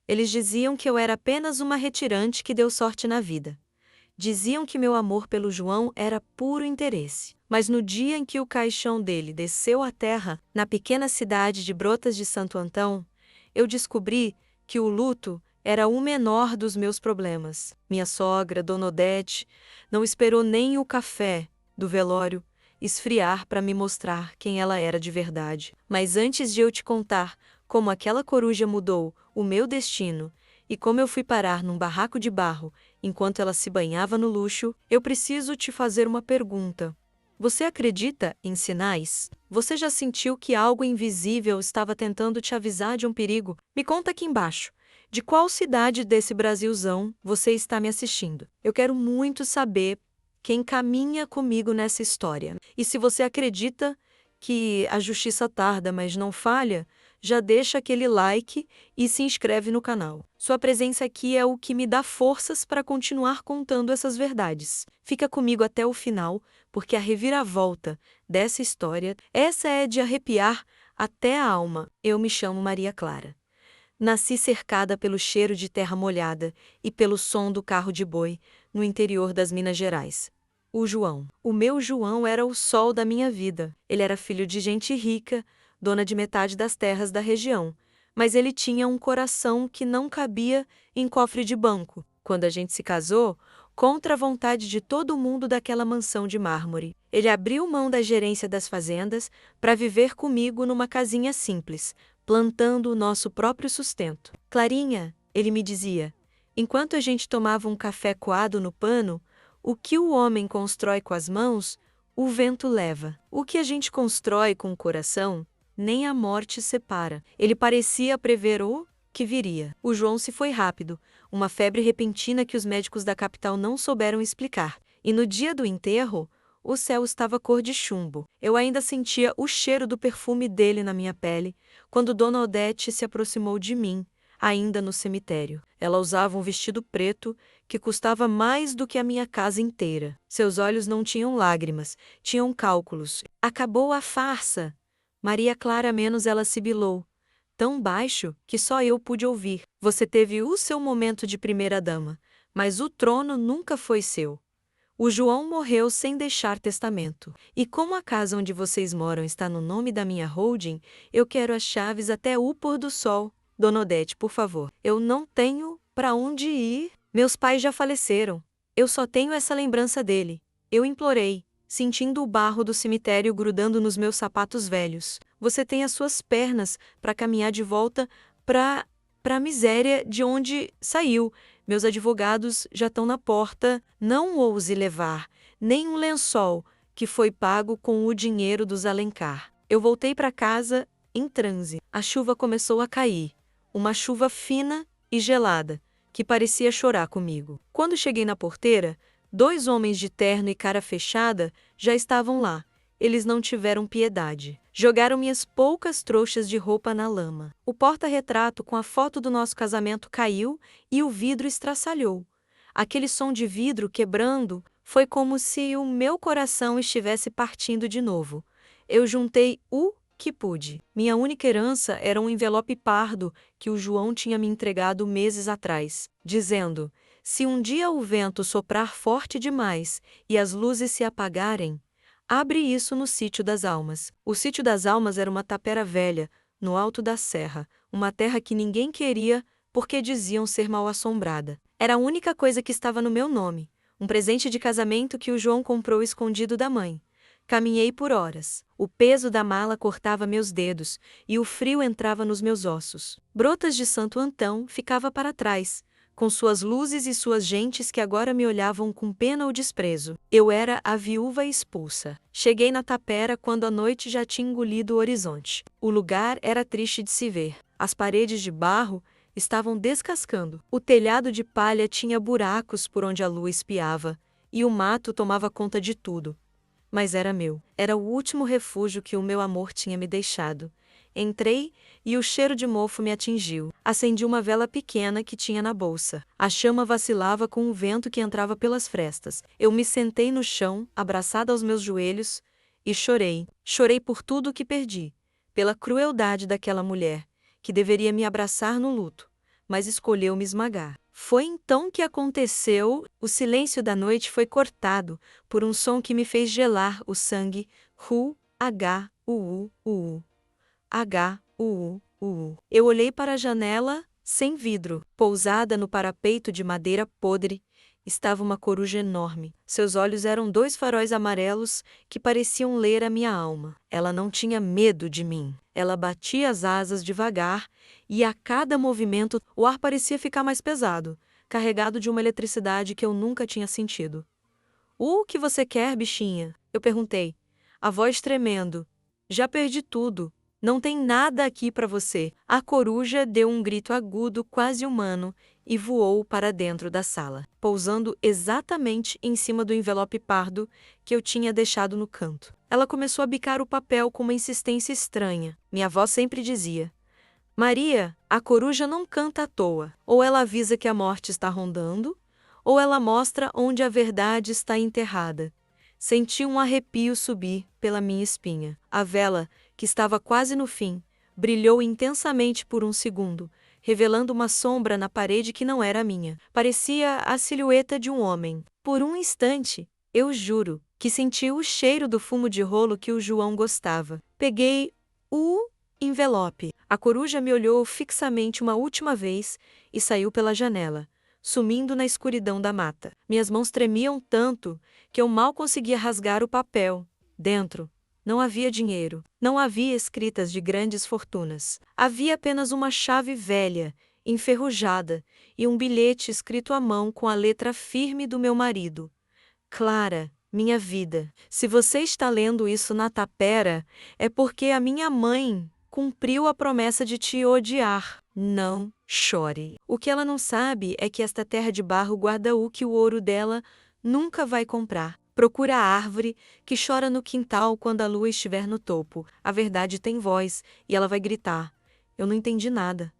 Eles diziam que eu era apenas uma retirante que deu sorte na vida. Diziam que meu amor pelo João era puro interesse. Mas no dia em que o caixão dele desceu à terra, na pequena cidade de Brotas de Santo Antão, eu descobri que o luto era o menor dos meus problemas. Minha sogra, Dona Odete, não esperou nem o café do velório esfriar para me mostrar quem ela era de verdade. Mas antes de eu te contar como aquela coruja mudou o meu destino e como eu fui parar num barraco de barro enquanto ela se banhava no luxo, eu preciso te fazer uma pergunta. Você acredita em sinais? Você já sentiu que algo invisível estava tentando te avisar de um perigo? Me conta aqui embaixo. De qual cidade desse Brasilzão você está me assistindo? Eu quero muito saber quem caminha comigo nessa história. E se você acredita que a justiça tarda, mas não falha, já deixa aquele like e se inscreve no canal. Sua presença aqui é o que me dá forças para continuar contando essas verdades. Fica comigo até o final, porque a reviravolta dessa história, essa é de arrepiar até a alma. Eu me chamo Maria Clara. Nasci cercada pelo cheiro de terra molhada e pelo som do carro de boi, no interior das Minas Gerais. O João. O meu João era o sol da minha vida. Ele era filho de gente rica, dona de metade das terras da região. Mas ele tinha um coração que não cabia em cofre de banco. Quando a gente se casou, contra a vontade de todo mundo daquela mansão de mármore, ele abriu mão da gerência das fazendas para viver comigo numa casinha simples, plantando o nosso próprio sustento. Clarinha, ele me dizia, enquanto a gente tomava um café coado no pano, o que o homem constrói com as mãos, o vento leva. O que a gente constrói com o coração, nem a morte separa. Ele parecia prever o que viria. O João se foi rápido, uma febre repentina que os médicos da capital não souberam explicar. E no dia do enterro, o céu estava cor de chumbo. Eu ainda sentia o cheiro do perfume dele na minha pele, quando Dona Odete se aproximou de mim, ainda no cemitério. Ela usava um vestido preto que custava mais do que a minha casa inteira. Seus olhos não tinham lágrimas, tinham cálculos. Acabou a farsa! Maria Clara menos ela sibilou, tão baixo que só eu pude ouvir. Você teve o seu momento de primeira-dama, mas o trono nunca foi seu. O João morreu sem deixar testamento. E como a casa onde vocês moram está no nome da minha holding, eu quero as chaves até o pôr do sol. Dona Odete, por favor. Eu não tenho para onde ir. Meus pais já faleceram. Eu só tenho essa lembrança dele. Eu implorei, sentindo o barro do cemitério grudando nos meus sapatos velhos. Você tem as suas pernas para caminhar de volta para a miséria de onde saiu. Meus advogados já estão na porta. Não ouse levar nem um lençol que foi pago com o dinheiro dos Alencar. Eu voltei para casa em transe. A chuva começou a cair. Uma chuva fina e gelada, que parecia chorar comigo. Quando cheguei na porteira, 2 homens de terno e cara fechada já estavam lá. Eles não tiveram piedade. Jogaram minhas poucas trouxas de roupa na lama. O porta-retrato com a foto do nosso casamento caiu e o vidro estraçalhou. Aquele som de vidro quebrando foi como se o meu coração estivesse partindo de novo. Eu juntei o que pude. Minha única herança era um envelope pardo que o João tinha me entregado meses atrás, dizendo: se um dia o vento soprar forte demais e as luzes se apagarem, abre isso no Sítio das Almas. O Sítio das Almas era uma tapera velha, no alto da serra, uma terra que ninguém queria porque diziam ser mal assombrada. Era a única coisa que estava no meu nome, um presente de casamento que o João comprou escondido da mãe. Caminhei por horas. O peso da mala cortava meus dedos e o frio entrava nos meus ossos. Brotas de Santo Antão ficava para trás, com suas luzes e suas gentes que agora me olhavam com pena ou desprezo. Eu era a viúva expulsa. Cheguei na tapera quando a noite já tinha engolido o horizonte. O lugar era triste de se ver. As paredes de barro estavam descascando. O telhado de palha tinha buracos por onde a lua espiava, e o mato tomava conta de tudo. Mas era meu. Era o último refúgio que o meu amor tinha me deixado. Entrei e o cheiro de mofo me atingiu. Acendi uma vela pequena que tinha na bolsa. A chama vacilava com o vento que entrava pelas frestas. Eu me sentei no chão, abraçada aos meus joelhos, e chorei. Chorei por tudo o que perdi. Pela crueldade daquela mulher, que deveria me abraçar no luto, mas escolheu me esmagar. Foi então que aconteceu. O silêncio da noite foi cortado por um som que me fez gelar o sangue. H-U-U-U-U. H-U-U-U-U. Eu olhei para a janela, sem vidro. Pousada no parapeito de madeira podre, estava uma coruja enorme. Seus olhos eram 2 faróis amarelos que pareciam ler a minha alma. Ela não tinha medo de mim. Ela batia as asas devagar e a cada movimento o ar parecia ficar mais pesado, carregado de uma eletricidade que eu nunca tinha sentido. O que você quer, bichinha? Eu perguntei, a voz tremendo. Já perdi tudo. Não tem nada aqui para você. A coruja deu um grito agudo, quase humano, e voou para dentro da sala, pousando exatamente em cima do envelope pardo que eu tinha deixado no canto. Ela começou a bicar o papel com uma insistência estranha. Minha avó sempre dizia: Maria, a coruja não canta à toa. Ou ela avisa que a morte está rondando, ou ela mostra onde a verdade está enterrada. Senti um arrepio subir pela minha espinha. A vela, que estava quase no fim, brilhou intensamente por um segundo, revelando uma sombra na parede que não era minha. Parecia a silhueta de um homem. Por um instante, eu juro, que senti o cheiro do fumo de rolo que o João gostava. Peguei o envelope. A coruja me olhou fixamente uma última vez e saiu pela janela, sumindo na escuridão da mata. Minhas mãos tremiam tanto que eu mal conseguia rasgar o papel. Dentro, não havia dinheiro, não havia escritas de grandes fortunas. Havia apenas uma chave velha, enferrujada, e um bilhete escrito à mão com a letra firme do meu marido. Clara, minha vida, se você está lendo isso na tapera, é porque a minha mãe cumpriu a promessa de te odiar. Não chore. O que ela não sabe é que esta terra de barro guarda o que o ouro dela nunca vai comprar. Procura a árvore que chora no quintal quando a lua estiver no topo. A verdade tem voz e ela vai gritar. Eu não entendi nada.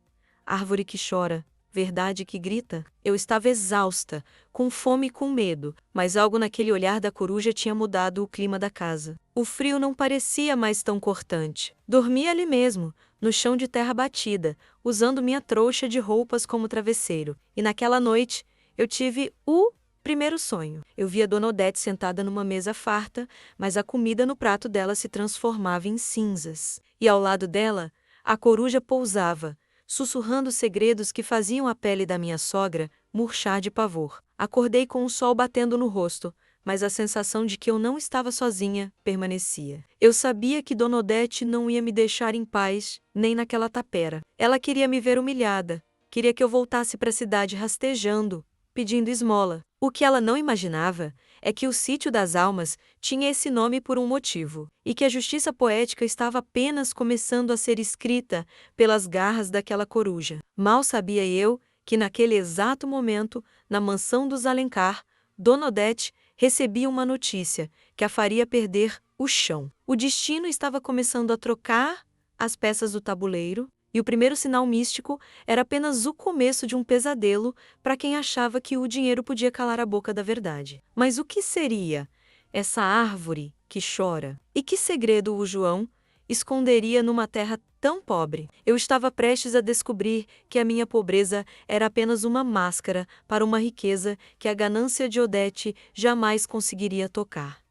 Árvore que chora, verdade que grita. Eu estava exausta, com fome e com medo, mas algo naquele olhar da coruja tinha mudado o clima da casa. O frio não parecia mais tão cortante. Dormi ali mesmo, no chão de terra batida, usando minha trouxa de roupas como travesseiro. E naquela noite, eu tive o primeiro sonho. Eu via Dona Odete sentada numa mesa farta, mas a comida no prato dela se transformava em cinzas. E ao lado dela, a coruja pousava, sussurrando segredos que faziam a pele da minha sogra murchar de pavor. Acordei com o sol batendo no rosto, mas a sensação de que eu não estava sozinha permanecia. Eu sabia que Dona Odete não ia me deixar em paz, nem naquela tapera. Ela queria me ver humilhada, queria que eu voltasse para a cidade rastejando, pedindo esmola. O que ela não imaginava é que o Sítio das Almas tinha esse nome por um motivo, e que a justiça poética estava apenas começando a ser escrita pelas garras daquela coruja. Mal sabia eu que naquele exato momento, na mansão dos Alencar, Dona Odete recebia uma notícia que a faria perder o chão. O destino estava começando a trocar as peças do tabuleiro, e o primeiro sinal místico era apenas o começo de um pesadelo para quem achava que o dinheiro podia calar a boca da verdade. Mas o que seria essa árvore que chora? E que segredo o João esconderia numa terra tão pobre? Eu estava prestes a descobrir que a minha pobreza era apenas uma máscara para uma riqueza que a ganância de Odete jamais conseguiria tocar.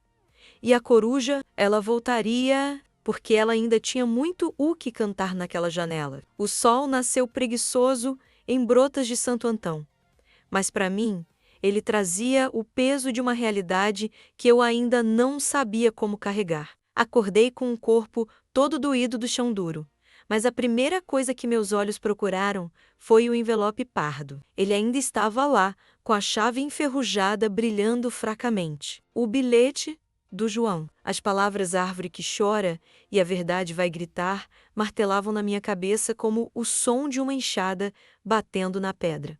E a coruja, ela voltaria, porque ela ainda tinha muito o que cantar naquela janela. O sol nasceu preguiçoso em brotas de Santo Antão. Mas para mim, ele trazia o peso de uma realidade que eu ainda não sabia como carregar. Acordei com o corpo todo doído do chão duro. Mas a primeira coisa que meus olhos procuraram foi o envelope pardo. Ele ainda estava lá, com a chave enferrujada brilhando fracamente. O bilhete do João. As palavras árvore que chora e a verdade vai gritar martelavam na minha cabeça como o som de uma enxada batendo na pedra.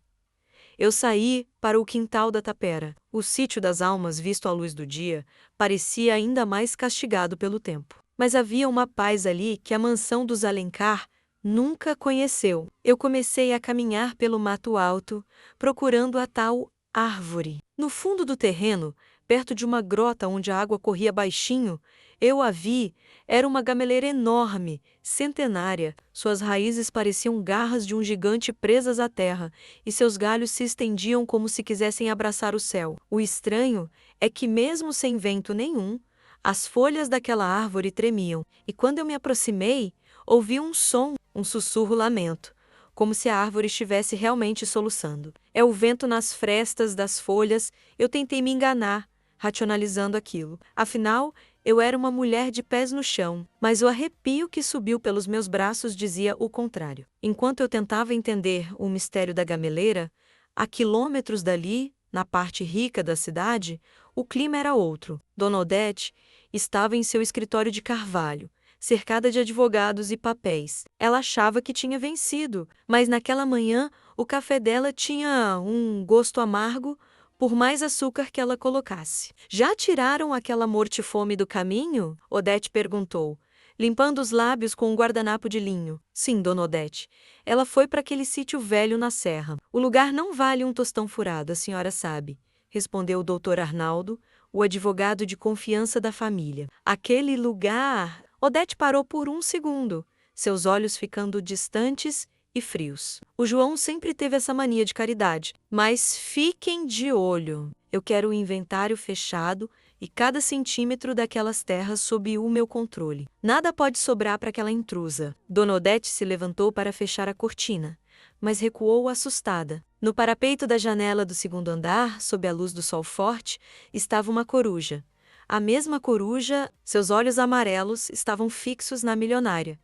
Eu saí para o quintal da tapera. O Sítio das Almas, visto à luz do dia, parecia ainda mais castigado pelo tempo. Mas havia uma paz ali que a mansão dos Alencar nunca conheceu. Eu comecei a caminhar pelo mato alto, procurando a tal árvore. No fundo do terreno, perto de uma grota onde a água corria baixinho, Eu a vi, era uma gameleira enorme, centenária, suas raízes pareciam garras de um gigante presas à terra, e seus galhos se estendiam como se quisessem abraçar o céu. O estranho é que, mesmo sem vento nenhum, as folhas daquela árvore tremiam, e quando eu me aproximei, ouvi um som, um sussurro-lamento, como se a árvore estivesse realmente soluçando. É o vento nas frestas das folhas, eu tentei me enganar, racionalizando aquilo. Afinal, eu era uma mulher de pés no chão, mas o arrepio que subiu pelos meus braços dizia o contrário. Enquanto eu tentava entender o mistério da gameleira, a quilômetros dali, na parte rica da cidade, o clima era outro. Dona Odete estava em seu escritório de carvalho, cercada de advogados e papéis. Ela achava que tinha vencido, mas naquela manhã o café dela tinha um gosto amargo, por mais açúcar que ela colocasse. Já tiraram aquela morte-fome do caminho? Odete perguntou, limpando os lábios com um guardanapo de linho. Sim, Dona Odete. Ela foi para aquele sítio velho na serra. O lugar não vale um tostão furado, a senhora sabe, respondeu o doutor Arnaldo, o advogado de confiança da família. Aquele lugar... Odete parou por um segundo, seus olhos ficando distantes e frios. O João sempre teve essa mania de caridade. Mas fiquem de olho. Eu quero o inventário fechado e cada centímetro daquelas terras sob o meu controle. Nada pode sobrar para aquela intrusa. Dona Odete se levantou para fechar a cortina, mas recuou assustada. No parapeito da janela do segundo andar, sob a luz do sol forte, estava uma coruja. A mesma coruja, seus olhos amarelos estavam fixos na milionária.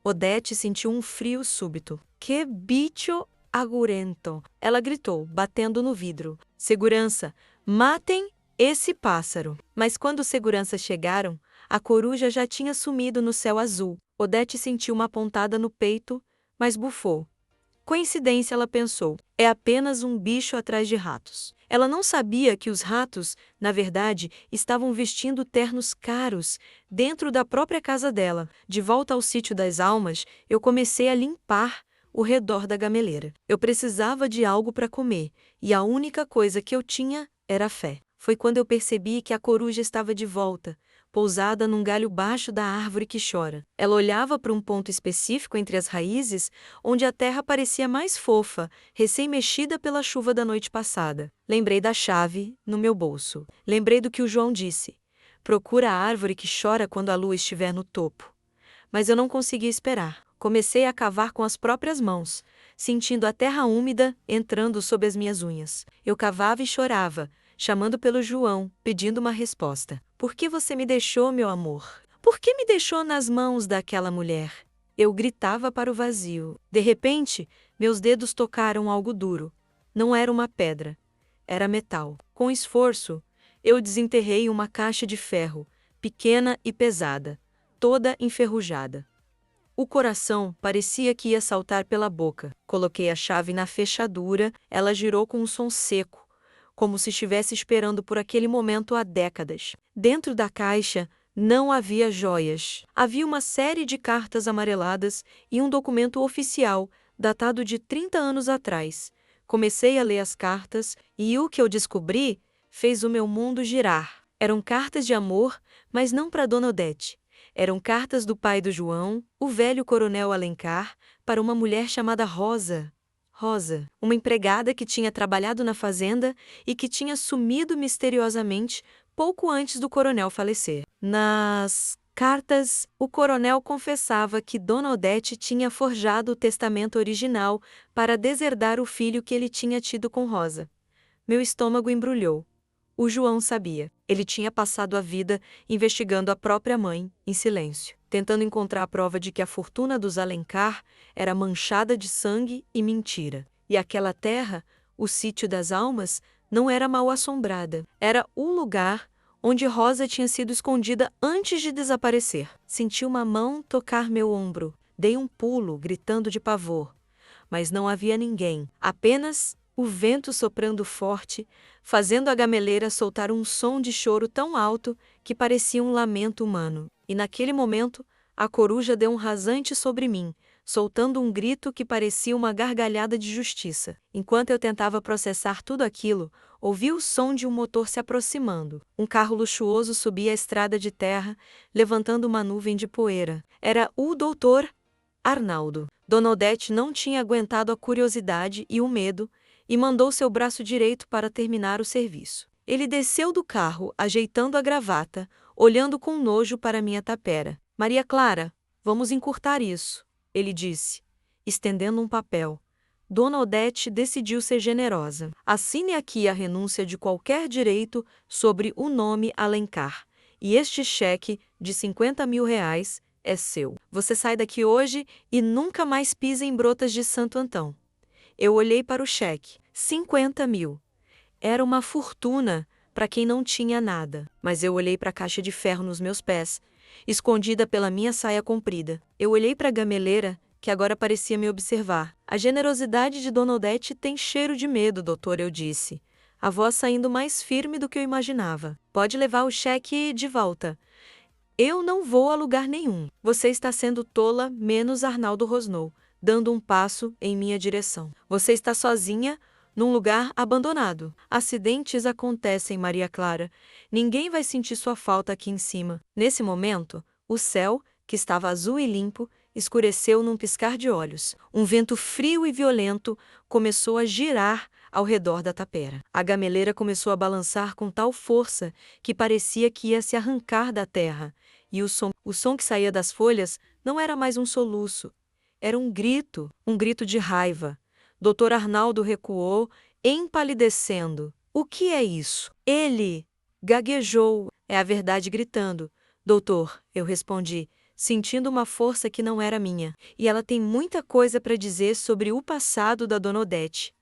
Odete sentiu um frio súbito. Que bicho agurento! Ela gritou, batendo no vidro. Segurança, matem esse pássaro. Mas quando os seguranças chegaram, a coruja já tinha sumido no céu azul. Odete sentiu uma pontada no peito, mas bufou. Coincidência, ela pensou. É apenas um bicho atrás de ratos. Ela não sabia que os ratos, na verdade, estavam vestindo ternos caros dentro da própria casa dela. De volta ao sítio das almas, eu comecei a limpar o redor da gameleira. Eu precisava de algo para comer, e a única coisa que eu tinha era fé. Foi quando eu percebi que a coruja estava de volta, pousada num galho baixo da árvore que chora. Ela olhava para um ponto específico entre as raízes, onde a terra parecia mais fofa, recém-mexida pela chuva da noite passada. Lembrei da chave no meu bolso. Lembrei do que o João disse. Procura a árvore que chora quando a lua estiver no topo. Mas eu não conseguia esperar. Comecei a cavar com as próprias mãos, sentindo a terra úmida entrando sob as minhas unhas. Eu cavava e chorava, chamando pelo João, pedindo uma resposta. Por que você me deixou, meu amor? Por que me deixou nas mãos daquela mulher? Eu gritava para o vazio. De repente, meus dedos tocaram algo duro. Não era uma pedra. Era metal. Com esforço, eu desenterrei uma caixa de ferro, pequena e pesada, toda enferrujada. O coração parecia que ia saltar pela boca. Coloquei a chave na fechadura, ela girou com um som seco, como se estivesse esperando por aquele momento há décadas. Dentro da caixa não havia joias. Havia uma série de cartas amareladas e um documento oficial, datado de 30 anos atrás. Comecei a ler as cartas e o que eu descobri fez o meu mundo girar. Eram cartas de amor, mas não para Dona Odete. Eram cartas do pai do João, o velho coronel Alencar, para uma mulher chamada Rosa. Rosa, uma empregada que tinha trabalhado na fazenda e que tinha sumido misteriosamente pouco antes do coronel falecer. Nas cartas, o coronel confessava que Dona Odete tinha forjado o testamento original para deserdar o filho que ele tinha tido com Rosa. Meu estômago embrulhou. O João sabia. Ele tinha passado a vida investigando a própria mãe, em silêncio, tentando encontrar a prova de que a fortuna dos Alencar era manchada de sangue e mentira. E aquela terra, o sítio das almas, não era mal assombrada. Era o lugar onde Rosa tinha sido escondida antes de desaparecer. Senti uma mão tocar meu ombro. Dei um pulo, gritando de pavor. Mas não havia ninguém, apenas o vento soprando forte, fazendo a gameleira soltar um som de choro tão alto que parecia um lamento humano. E naquele momento, a coruja deu um rasante sobre mim, soltando um grito que parecia uma gargalhada de justiça. Enquanto eu tentava processar tudo aquilo, ouvi o som de um motor se aproximando. Um carro luxuoso subia a estrada de terra, levantando uma nuvem de poeira. Era o Dr. Arnaldo. Dona Odete não tinha aguentado a curiosidade e o medo e mandou seu braço direito para terminar o serviço. Ele desceu do carro, ajeitando a gravata, olhando com nojo para minha tapera. Maria Clara, vamos encurtar isso, ele disse, estendendo um papel. Dona Odete decidiu ser generosa. Assine aqui a renúncia de qualquer direito sobre o nome Alencar. E este cheque de R$ 50.000 é seu. Você sai daqui hoje e nunca mais pisa em Brotas de Santo Antão. Eu olhei para o cheque. 50 mil. Era uma fortuna para quem não tinha nada. Mas eu olhei para a caixa de ferro nos meus pés, escondida pela minha saia comprida. Eu olhei para a gameleira, que agora parecia me observar. A generosidade de Dona Odete tem cheiro de medo, doutor, eu disse, a voz saindo mais firme do que eu imaginava. Pode levar o cheque de volta. Eu não vou a lugar nenhum. Você está sendo tola, menos Arnaldo rosnou, dando um passo em minha direção. Você está sozinha, num lugar abandonado. Acidentes acontecem, Maria Clara. Ninguém vai sentir sua falta aqui em cima. Nesse momento, o céu, que estava azul e limpo, escureceu num piscar de olhos. Um vento frio e violento começou a girar ao redor da tapera. A gameleira começou a balançar com tal força que parecia que ia se arrancar da terra. E o som que saía das folhas não era mais um soluço. Era um grito de raiva. Dr. Arnaldo recuou, empalidecendo. O que é isso? Ele gaguejou. É a verdade gritando. Doutor, eu respondi, sentindo uma força que não era minha. E ela tem muita coisa para dizer sobre o passado da Dona Odete.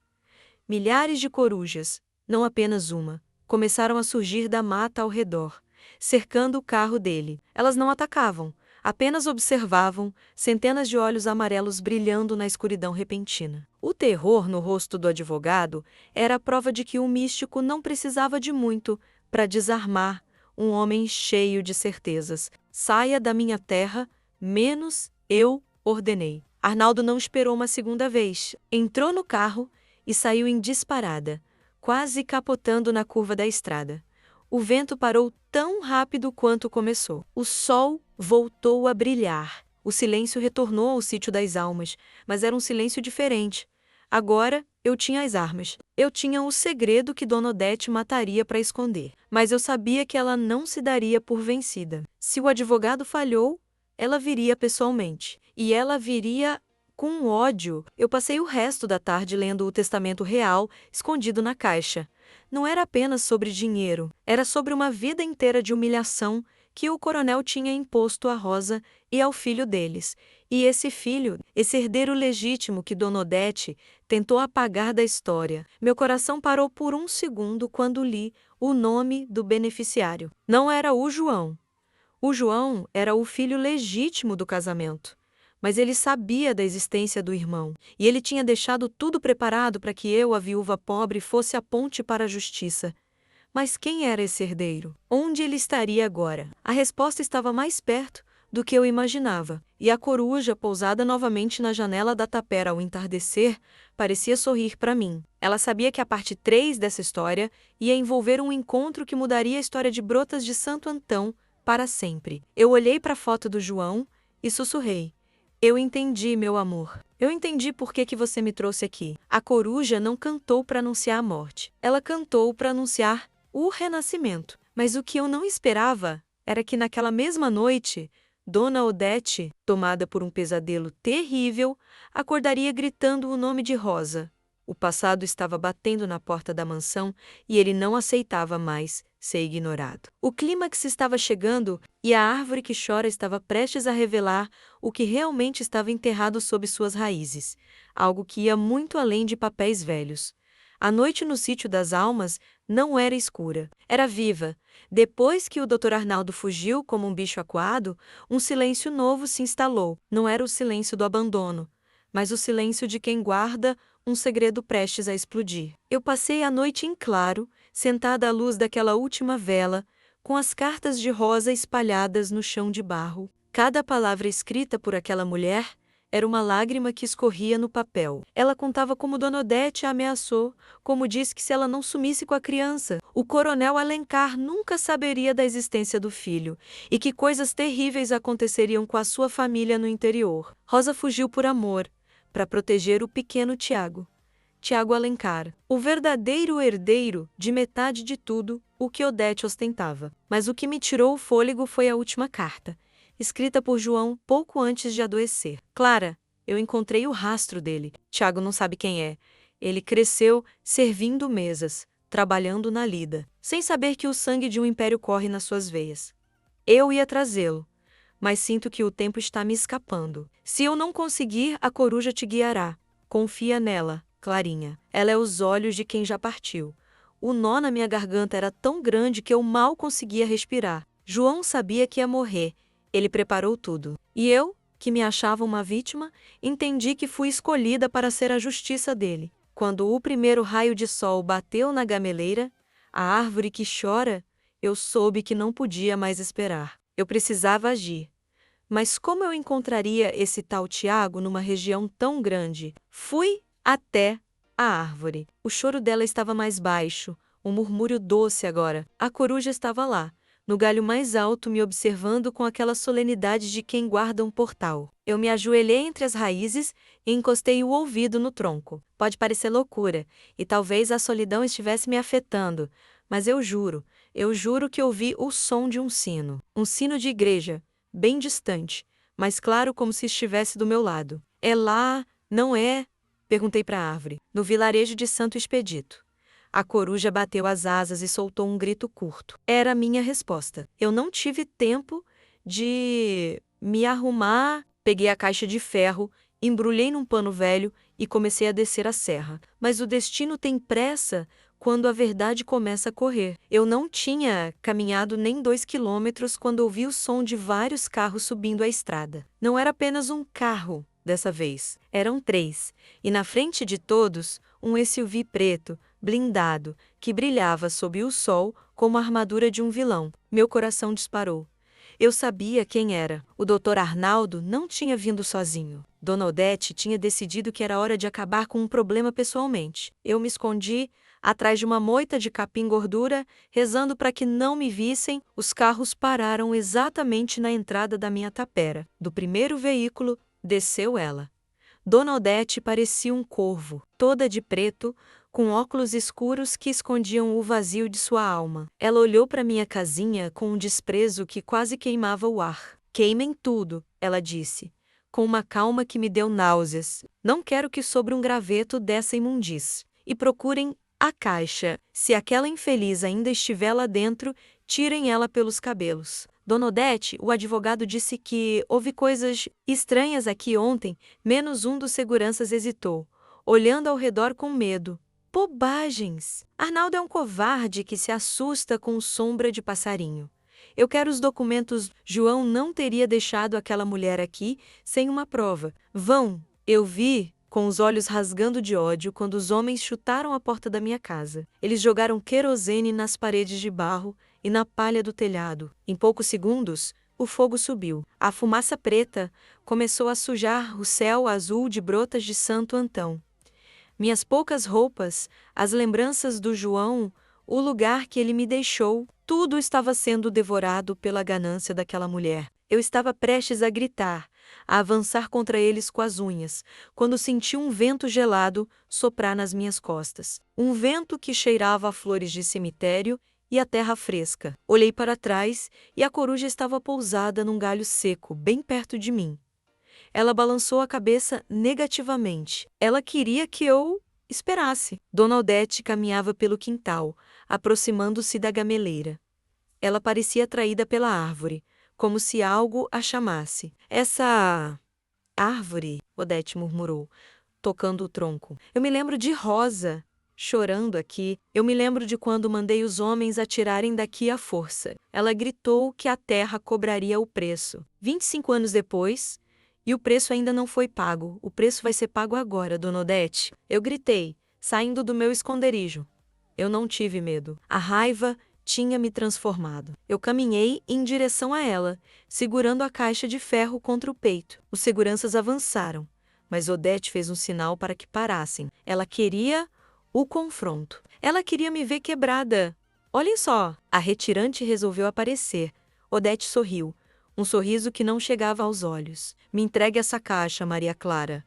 Milhares de corujas, não apenas uma, começaram a surgir da mata ao redor, cercando o carro dele. Elas não atacavam, apenas observavam, centenas de olhos amarelos brilhando na escuridão repentina. O terror no rosto do advogado era a prova de que o místico não precisava de muito para desarmar um homem cheio de certezas. Saia da minha terra, menos eu ordenei. Arnaldo não esperou uma segunda vez. Entrou no carro e saiu em disparada, quase capotando na curva da estrada. O vento parou tão rápido quanto começou. O sol voltou a brilhar. O silêncio retornou ao sítio das almas, mas era um silêncio diferente. Agora, eu tinha as armas. Eu tinha o segredo que Dona Odete mataria para esconder. Mas eu sabia que ela não se daria por vencida. Se o advogado falhou, ela viria pessoalmente. E ela viria com ódio. Eu passei o resto da tarde lendo o testamento real, escondido na caixa. Não era apenas sobre dinheiro, era sobre uma vida inteira de humilhação que o coronel tinha imposto a Rosa e ao filho deles. E esse filho, esse herdeiro legítimo que Dona Odete tentou apagar da história. Meu coração parou por um segundo quando li o nome do beneficiário. Não era o João. O João era o filho legítimo do casamento. Mas ele sabia da existência do irmão, e ele tinha deixado tudo preparado para que eu, a viúva pobre, fosse a ponte para a justiça. Mas quem era esse herdeiro? Onde ele estaria agora? A resposta estava mais perto do que eu imaginava, e a coruja, pousada novamente na janela da tapera ao entardecer, parecia sorrir para mim. Ela sabia que a parte 3 dessa história ia envolver um encontro que mudaria a história de Brotas de Santo Antão para sempre. Eu olhei para a foto do João e sussurrei. Eu entendi, meu amor. Eu entendi por que você me trouxe aqui. A coruja não cantou para anunciar a morte. Ela cantou para anunciar o renascimento. Mas o que eu não esperava era que naquela mesma noite, Dona Odete, tomada por um pesadelo terrível, acordaria gritando o nome de Rosa. O passado estava batendo na porta da mansão e ele não aceitava mais ser ignorado. O clímax estava chegando e a árvore que chora estava prestes a revelar o que realmente estava enterrado sob suas raízes, algo que ia muito além de papéis velhos. A noite no sítio das almas não era escura, era viva. Depois que o Dr. Arnaldo fugiu como um bicho acuado, um silêncio novo se instalou. Não era o silêncio do abandono, mas o silêncio de quem guarda um segredo prestes a explodir. Eu passei a noite em claro, sentada à luz daquela última vela, com as cartas de Rosa espalhadas no chão de barro. Cada palavra escrita por aquela mulher Era uma lágrima que escorria no papel. Ela contava como Dona Odete a ameaçou, como disse que se ela não sumisse com a criança, o coronel Alencar nunca saberia da existência do filho, e que coisas terríveis aconteceriam com a sua família no interior. Rosa fugiu por amor, para proteger o pequeno Tiago. Tiago Alencar, o verdadeiro herdeiro de metade de tudo o que Odete ostentava. Mas o que me tirou o fôlego foi a última carta, escrita por João pouco antes de adoecer. Clara, eu encontrei o rastro dele. Tiago não sabe quem é. Ele cresceu servindo mesas, trabalhando na lida, sem saber que o sangue de um império corre nas suas veias. Eu ia trazê-lo, mas sinto que o tempo está me escapando. Se eu não conseguir, a coruja te guiará. Confia nela, Clarinha. Ela é os olhos de quem já partiu. O nó na minha garganta era tão grande que eu mal conseguia respirar. João sabia que ia morrer. Ele preparou tudo. E eu, que me achava uma vítima, entendi que fui escolhida para ser a justiça dele. Quando o primeiro raio de sol bateu na gameleira, a árvore que chora, eu soube que não podia mais esperar. Eu precisava agir. Mas como eu encontraria esse tal Tiago numa região tão grande? Fui até a árvore. O choro dela estava mais baixo, um murmúrio doce agora. A coruja estava lá, no galho mais alto, me observando com aquela solenidade de quem guarda um portal. Eu me ajoelhei entre as raízes e encostei o ouvido no tronco. Pode parecer loucura, e talvez a solidão estivesse me afetando, mas eu juro que ouvi o som de um sino de igreja, bem distante, mas claro como se estivesse do meu lado. É lá, não é? Perguntei para a árvore. No vilarejo de Santo Expedito. A coruja bateu as asas e soltou um grito curto. Era a minha resposta. Eu não tive tempo de me arrumar. Peguei a caixa de ferro, embrulhei num pano velho e comecei a descer a serra. Mas o destino tem pressa quando a verdade começa a correr. Eu não tinha caminhado nem 2 quilômetros quando ouvi o som de vários carros subindo a estrada. Não era apenas um carro, dessa vez. Eram 3. E na frente de todos, um SUV preto, blindado, que brilhava sob o sol como a armadura de um vilão. Meu coração disparou. Eu sabia quem era. O Dr. Arnaldo não tinha vindo sozinho. Dona Odete tinha decidido que era hora de acabar com um problema pessoalmente. Eu me escondi atrás de uma moita de capim-gordura, rezando para que não me vissem. Os carros pararam exatamente na entrada da minha tapera. Do primeiro veículo, desceu ela. Dona Odete parecia um corvo, toda de preto, com óculos escuros que escondiam o vazio de sua alma. Ela olhou para minha casinha com um desprezo que quase queimava o ar. Queimem tudo, ela disse, com uma calma que me deu náuseas. Não quero que sobre um graveto dessa imundície. E procurem a caixa. Se aquela infeliz ainda estiver lá dentro, tirem ela pelos cabelos. Dona Odete, o advogado disse que houve coisas estranhas aqui ontem, menos um dos seguranças hesitou, olhando ao redor com medo. Bobagens! Arnaldo é um covarde que se assusta com sombra de passarinho. Eu quero os documentos. João não teria deixado aquela mulher aqui sem uma prova. Vão! Eu vi, com os olhos rasgando de ódio, quando os homens chutaram a porta da minha casa. Eles jogaram querosene nas paredes de barro e na palha do telhado. Em poucos segundos, o fogo subiu. A fumaça preta começou a sujar o céu azul de brotas de Santo Antão. Minhas poucas roupas, as lembranças do João, o lugar que ele me deixou, tudo estava sendo devorado pela ganância daquela mulher. Eu estava prestes a gritar, a avançar contra eles com as unhas, quando senti um vento gelado soprar nas minhas costas. Um vento que cheirava a flores de cemitério e a terra fresca. Olhei para trás e a coruja estava pousada num galho seco, bem perto de mim. Ela balançou a cabeça negativamente. Ela queria que eu esperasse. Dona Odete caminhava pelo quintal, aproximando-se da gameleira. Ela parecia atraída pela árvore, como se algo a chamasse. Essa árvore, Odete murmurou, tocando o tronco. Eu me lembro de Rosa, chorando aqui. Eu me lembro de quando mandei os homens atirarem daqui à força. Ela gritou que a terra cobraria o preço. 25 anos depois, e o preço ainda não foi pago. O preço vai ser pago agora, Dona Odete. Eu gritei, saindo do meu esconderijo. Eu não tive medo. A raiva tinha me transformado. Eu caminhei em direção a ela, segurando a caixa de ferro contra o peito. Os seguranças avançaram, mas Odete fez um sinal para que parassem. Ela queria o confronto. Ela queria me ver quebrada. Olhem só! A retirante resolveu aparecer. Odete sorriu, um sorriso que não chegava aos olhos. Me entregue essa caixa, Maria Clara,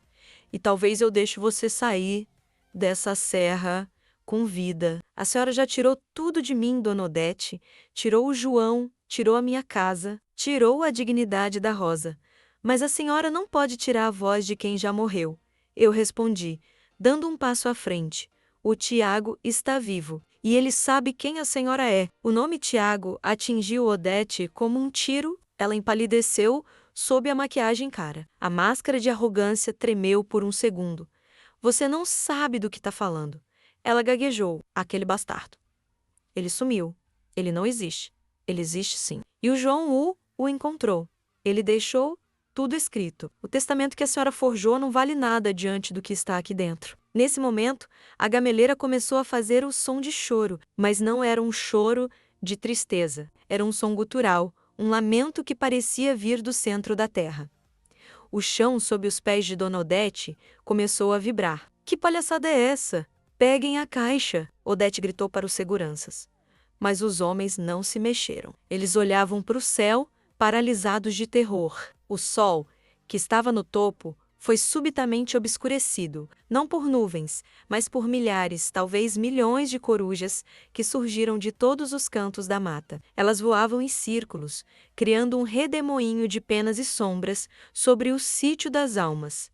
e talvez eu deixe você sair dessa serra com vida. A senhora já tirou tudo de mim, dona Odete. Tirou o João, tirou a minha casa, tirou a dignidade da Rosa. Mas a senhora não pode tirar a voz de quem já morreu. Eu respondi, dando um passo à frente. O Tiago está vivo, e ele sabe quem a senhora é. O nome Tiago atingiu Odete como um tiro. Ela empalideceu sob a maquiagem cara. A máscara de arrogância tremeu por um segundo. Você não sabe do que está falando. Ela gaguejou, aquele bastardo. Ele sumiu. Ele não existe. Ele existe sim. E o João o encontrou. Ele deixou tudo escrito. O testamento que a senhora forjou não vale nada diante do que está aqui dentro. Nesse momento, a gameleira começou a fazer o som de choro, mas não era um choro de tristeza. Era um som gutural, um lamento que parecia vir do centro da terra. O chão sob os pés de Dona Odete começou a vibrar. Que palhaçada é essa? Peguem a caixa, Odete gritou para os seguranças. Mas os homens não se mexeram. Eles olhavam para o céu, paralisados de terror. O sol, que estava no topo, foi subitamente obscurecido, não por nuvens, mas por milhares, talvez milhões de corujas que surgiram de todos os cantos da mata. Elas voavam em círculos, criando um redemoinho de penas e sombras sobre o sítio das almas.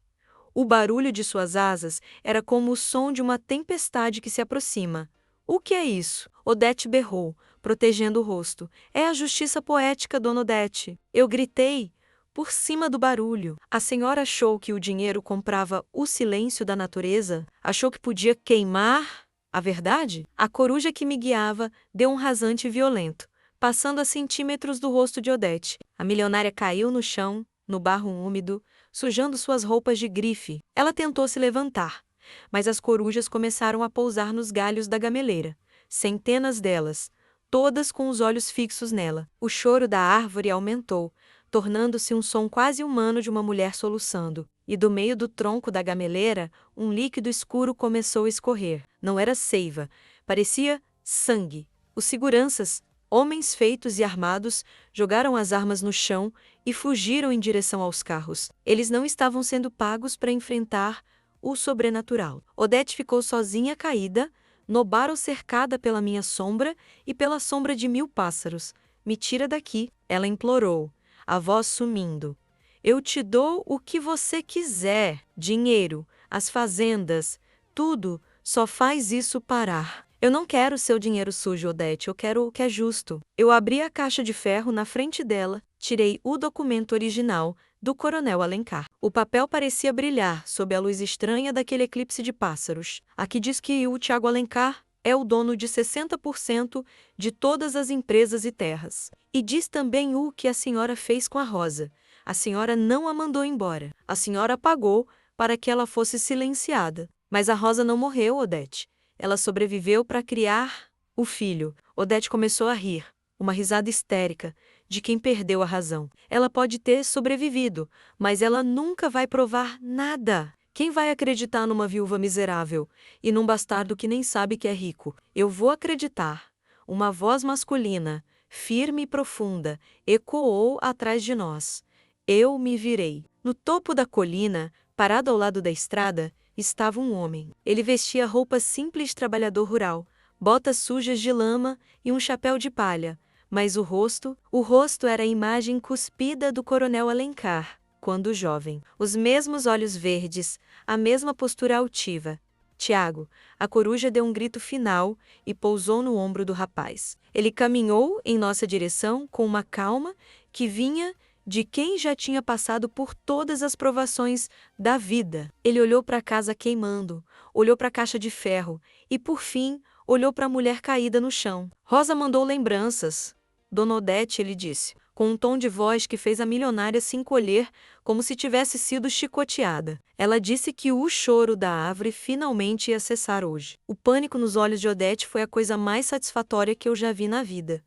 O barulho de suas asas era como o som de uma tempestade que se aproxima. O que é isso? Odete berrou, protegendo o rosto. É a justiça poética, dona Odete. Eu gritei. Por cima do barulho, a senhora achou que o dinheiro comprava o silêncio da natureza? Achou que podia queimar a verdade? A coruja que me guiava deu um rasante violento, passando a centímetros do rosto de Odete. A milionária caiu no chão, no barro úmido, sujando suas roupas de grife. Ela tentou se levantar, mas as corujas começaram a pousar nos galhos da gameleira. Centenas delas, todas com os olhos fixos nela. O choro da árvore aumentou, tornando-se um som quase humano de uma mulher soluçando. E do meio do tronco da gameleira, um líquido escuro começou a escorrer. Não era seiva, parecia sangue. Os seguranças, homens feitos e armados, jogaram as armas no chão e fugiram em direção aos carros. Eles não estavam sendo pagos para enfrentar o sobrenatural. Odete ficou sozinha caída, no barro cercada pela minha sombra e pela sombra de 1000 pássaros. Me tira daqui, ela implorou, a voz sumindo. Eu te dou o que você quiser, dinheiro, as fazendas, tudo, só faz isso parar. Eu não quero seu dinheiro sujo, Odete, eu quero o que é justo. Eu abri a caixa de ferro na frente dela, tirei o documento original do Coronel Alencar. O papel parecia brilhar sob a luz estranha daquele eclipse de pássaros. Aqui diz que o Tiago Alencar é o dono de 60% de todas as empresas e terras. E diz também o que a senhora fez com a Rosa. A senhora não a mandou embora. A senhora pagou para que ela fosse silenciada. Mas a Rosa não morreu, Odete. Ela sobreviveu para criar o filho. Odete começou a rir, uma risada histérica, de quem perdeu a razão. Ela pode ter sobrevivido, mas ela nunca vai provar nada. Quem vai acreditar numa viúva miserável e num bastardo que nem sabe que é rico? Eu vou acreditar. Uma voz masculina, firme e profunda, ecoou atrás de nós. Eu me virei. No topo da colina, parado ao lado da estrada, estava um homem. Ele vestia roupas simples de trabalhador rural, botas sujas de lama e um chapéu de palha, mas o rosto era a imagem cuspida do Coronel Alencar, quando jovem. Os mesmos olhos verdes, a mesma postura altiva. Tiago, a coruja deu um grito final e pousou no ombro do rapaz. Ele caminhou em nossa direção com uma calma que vinha de quem já tinha passado por todas as provações da vida. Ele olhou para a casa queimando, olhou para a caixa de ferro e, por fim, olhou para a mulher caída no chão. Rosa mandou lembranças. Dona Odete, ele disse, com um tom de voz que fez a milionária se encolher, como se tivesse sido chicoteada. Ela disse que o choro da árvore finalmente ia cessar hoje. O pânico nos olhos de Odete foi a coisa mais satisfatória que eu já vi na vida.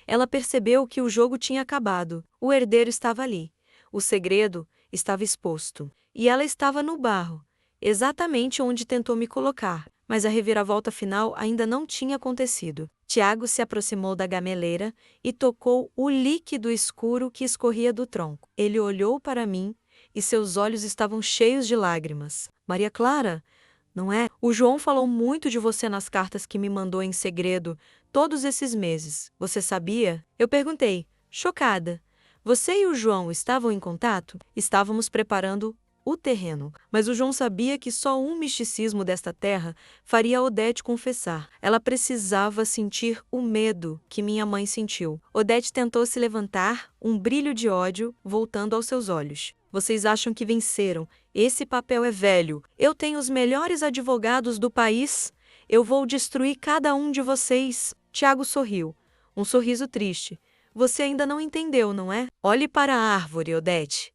Ela percebeu que o jogo tinha acabado. O herdeiro estava ali. O segredo estava exposto. E ela estava no barro, exatamente onde tentou me colocar. Mas a reviravolta final ainda não tinha acontecido. Tiago se aproximou da gameleira e tocou o líquido escuro que escorria do tronco. Ele olhou para mim e seus olhos estavam cheios de lágrimas. Maria Clara, não é? O João falou muito de você nas cartas que me mandou em segredo todos esses meses. Você sabia? Eu perguntei, chocada. Você e o João estavam em contato? Estávamos preparando o terreno, mas o João sabia que só um misticismo desta terra faria Odete confessar. Ela precisava sentir o medo que minha mãe sentiu. Odete tentou se levantar, um brilho de ódio voltando aos seus olhos. Vocês acham que venceram? Esse papel é velho. Eu tenho os melhores advogados do país. Eu vou destruir cada um de vocês. Tiago sorriu. Um sorriso triste. Você ainda não entendeu, não é? Olhe para a árvore, Odete.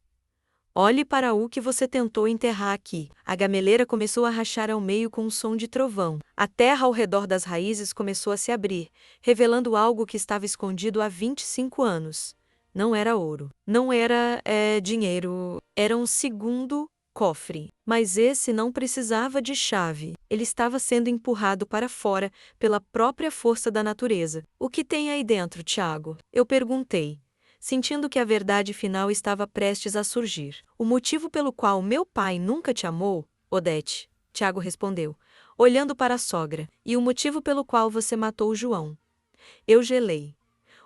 Olhe para o que você tentou enterrar aqui. A gameleira começou a rachar ao meio com um som de trovão. A terra ao redor das raízes começou a se abrir, revelando algo que estava escondido há 25 anos. Não era ouro. Não era, dinheiro. Era um segundo cofre. Mas esse não precisava de chave. Ele estava sendo empurrado para fora pela própria força da natureza. O que tem aí dentro, Tiago? Eu perguntei, sentindo que a verdade final estava prestes a surgir. O motivo pelo qual meu pai nunca te amou, Odete, Tiago respondeu, olhando para a sogra, e o motivo pelo qual você matou o João. Eu gelei.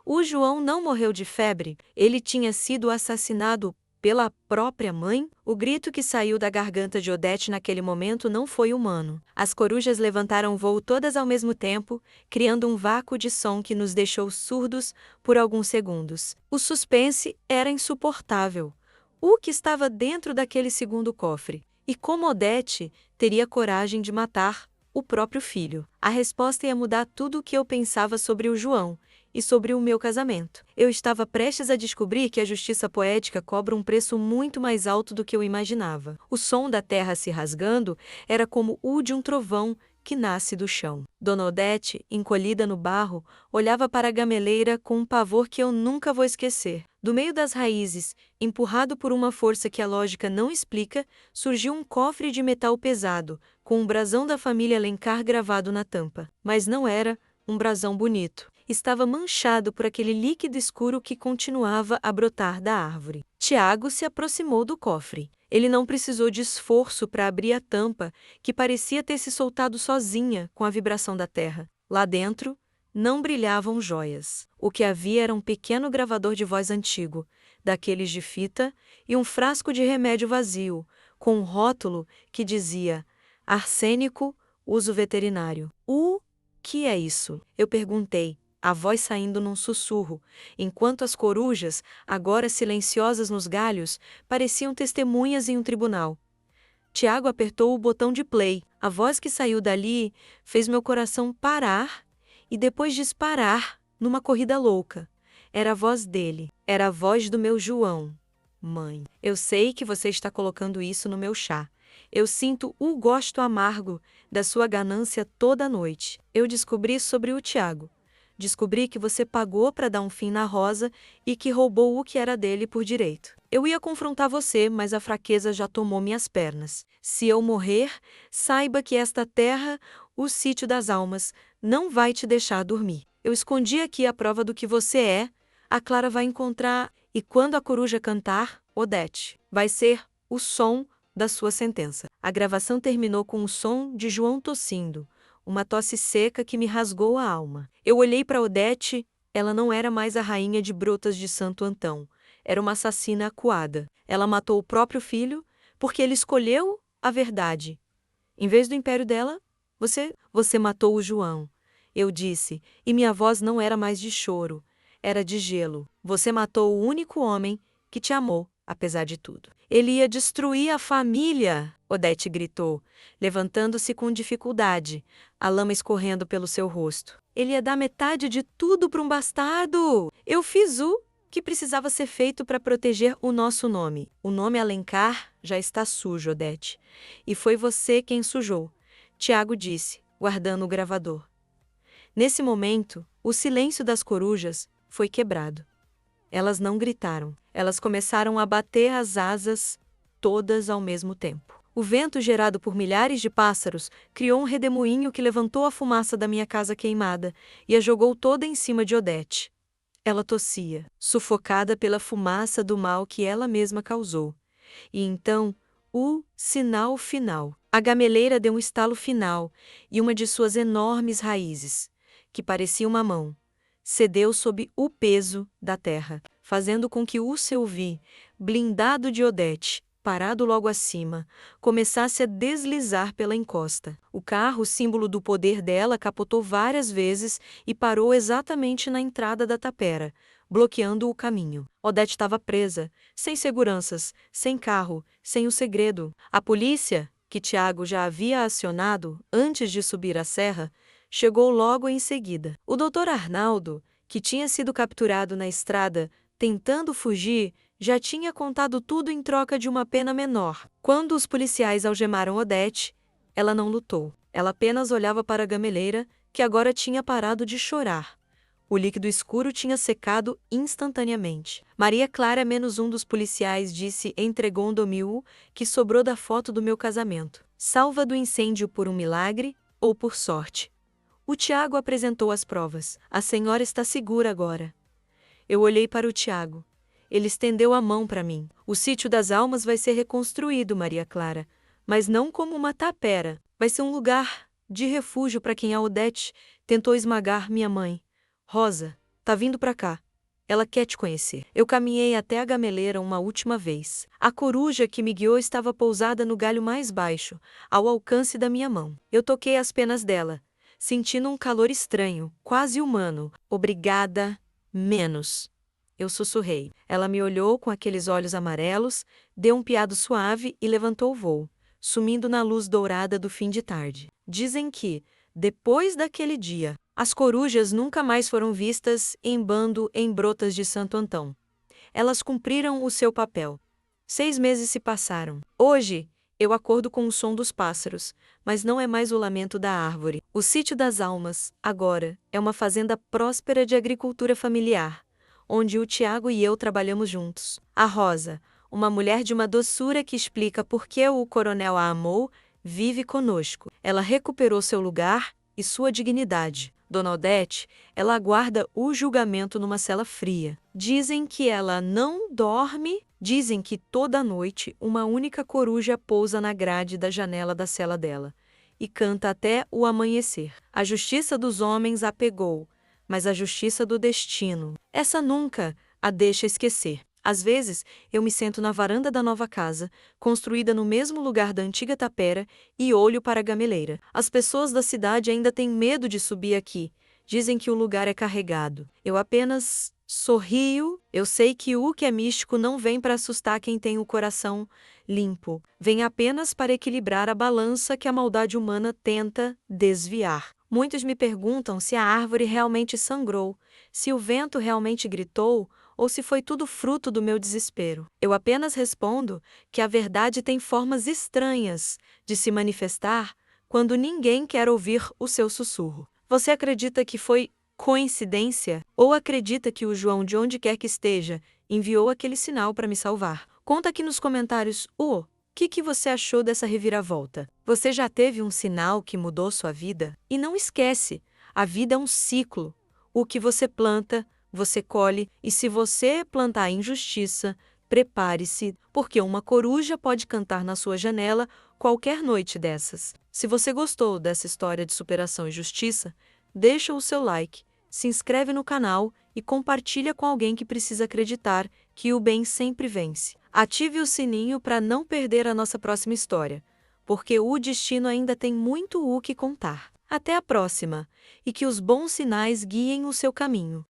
O João não morreu de febre, ele tinha sido assassinado pela própria mãe? O grito que saiu da garganta de Odete naquele momento não foi humano. As corujas levantaram voo todas ao mesmo tempo, criando um vácuo de som que nos deixou surdos por alguns segundos. O suspense era insuportável. O que estava dentro daquele segundo cofre? E como Odete teria coragem de matar o próprio filho? A resposta ia mudar tudo o que eu pensava sobre o João e sobre o meu casamento. Eu estava prestes a descobrir que a justiça poética cobra um preço muito mais alto do que eu imaginava. O som da terra se rasgando era como o de um trovão que nasce do chão. Dona Odete, encolhida no barro, olhava para a gameleira com um pavor que eu nunca vou esquecer. Do meio das raízes, empurrado por uma força que a lógica não explica, surgiu um cofre de metal pesado, com um brasão da família Alencar gravado na tampa. Mas não era um brasão bonito. Estava manchado por aquele líquido escuro que continuava a brotar da árvore. Tiago se aproximou do cofre. Ele não precisou de esforço para abrir a tampa, que parecia ter se soltado sozinha com a vibração da terra. Lá dentro, não brilhavam joias. O que havia era um pequeno gravador de voz antigo, daqueles de fita, e um frasco de remédio vazio, com um rótulo que dizia arsênico, uso veterinário. O que é isso? Eu perguntei, a voz saindo num sussurro, enquanto as corujas, agora silenciosas nos galhos, pareciam testemunhas em um tribunal. Tiago apertou o botão de play. A voz que saiu dali fez meu coração parar e depois disparar numa corrida louca. Era a voz dele. Era a voz do meu João. Mãe, eu sei que você está colocando isso no meu chá. Eu sinto o gosto amargo da sua ganância toda noite. Eu descobri sobre o Tiago. Descobri que você pagou para dar um fim na Rosa e que roubou o que era dele por direito. Eu ia confrontar você, mas a fraqueza já tomou minhas pernas. Se eu morrer, saiba que esta terra, o sítio das almas, não vai te deixar dormir. Eu escondi aqui a prova do que você é. A Clara vai encontrar, e quando a coruja cantar, Odete, vai ser o som da sua sentença. A gravação terminou com o som de João tossindo. Uma tosse seca que me rasgou a alma. Eu olhei para Odete, ela não era mais a rainha de Brotas de Santo Antão. Era uma assassina acuada. Ela matou o próprio filho porque ele escolheu a verdade. Em vez do império dela, você matou o João. Eu disse, e minha voz não era mais de choro, era de gelo. Você matou o único homem que te amou, apesar de tudo. Ele ia destruir a família, Odete gritou, levantando-se com dificuldade, a lama escorrendo pelo seu rosto. Ele ia dar metade de tudo para um bastardo. Eu fiz o que precisava ser feito para proteger o nosso nome? O nome Alencar já está sujo, Odete. E foi você quem sujou, Tiago disse, guardando o gravador. Nesse momento, o silêncio das corujas foi quebrado. Elas não gritaram. Elas começaram a bater as asas, todas ao mesmo tempo. O vento gerado por milhares de pássaros criou um redemoinho que levantou a fumaça da minha casa queimada e a jogou toda em cima de Odete. Ela tossia, sufocada pela fumaça do mal que ela mesma causou. E então, o sinal final. A gameleira deu um estalo final, e uma de suas enormes raízes, que parecia uma mão, cedeu sob o peso da terra, fazendo com que o seu blindado de Odete, parado logo acima, começasse a deslizar pela encosta. O carro, símbolo do poder dela, capotou várias vezes e parou exatamente na entrada da tapera, bloqueando o caminho. Odete estava presa, sem seguranças, sem carro, sem o segredo. A polícia, que Tiago já havia acionado antes de subir a serra, chegou logo em seguida. O Dr. Arnaldo, que tinha sido capturado na estrada, tentando fugir, já tinha contado tudo em troca de uma pena menor. Quando os policiais algemaram Odete, ela não lutou. Ela apenas olhava para a gameleira, que agora tinha parado de chorar. O líquido escuro tinha secado instantaneamente. Maria Clara menos um dos policiais disse entre Gondomil que sobrou da foto do meu casamento. Salva do incêndio por um milagre ou por sorte. O Tiago apresentou as provas. A senhora está segura agora. Eu olhei para o Tiago. Ele estendeu a mão para mim. O sítio das almas vai ser reconstruído, Maria Clara, mas não como uma tapera. Vai ser um lugar de refúgio para quem a Odete tentou esmagar minha mãe. Rosa, tá vindo para cá. Ela quer te conhecer. Eu caminhei até a gameleira uma última vez. A coruja que me guiou estava pousada no galho mais baixo, ao alcance da minha mão. Eu toquei as penas dela, sentindo um calor estranho, quase humano. Obrigada, menos. Eu sussurrei. Ela me olhou com aqueles olhos amarelos, deu um piado suave e levantou o voo, sumindo na luz dourada do fim de tarde. Dizem que, depois daquele dia, as corujas nunca mais foram vistas em bando em Brotas de Santo Antão. Elas cumpriram o seu papel. 6 meses se passaram. Hoje, eu acordo com o som dos pássaros, mas não é mais o lamento da árvore. O sítio das almas, agora, é uma fazenda próspera de agricultura familiar, onde o Tiago e eu trabalhamos juntos. A Rosa, uma mulher de uma doçura que explica por que o coronel a amou, vive conosco. Ela recuperou seu lugar e sua dignidade. Dona Odete, ela aguarda o julgamento numa cela fria. Dizem que ela não dorme. Dizem que toda noite uma única coruja pousa na grade da janela da cela dela e canta até o amanhecer. A justiça dos homens a pegou, mas a justiça do destino, essa nunca a deixa esquecer. Às vezes, eu me sento na varanda da nova casa, construída no mesmo lugar da antiga tapera, e olho para a gameleira. As pessoas da cidade ainda têm medo de subir aqui. Dizem que o lugar é carregado. Eu apenas sorrio. Eu sei que o que é místico não vem para assustar quem tem o coração limpo. Vem apenas para equilibrar a balança que a maldade humana tenta desviar. Muitos me perguntam se a árvore realmente sangrou, se o vento realmente gritou, ou se foi tudo fruto do meu desespero. Eu apenas respondo que a verdade tem formas estranhas de se manifestar quando ninguém quer ouvir o seu sussurro. Você acredita que foi coincidência? Ou acredita que o João, de onde quer que esteja, enviou aquele sinal para me salvar? Conta aqui nos comentários o que você achou dessa reviravolta. Você já teve um sinal que mudou sua vida? E não esquece, a vida é um ciclo. O que você planta, você colhe, e se você plantar injustiça, prepare-se, porque uma coruja pode cantar na sua janela qualquer noite dessas. Se você gostou dessa história de superação e justiça, deixa o seu like, se inscreve no canal e compartilha com alguém que precisa acreditar que o bem sempre vence. Ative o sininho para não perder a nossa próxima história, porque o destino ainda tem muito o que contar. Até a próxima, e que os bons sinais guiem o seu caminho.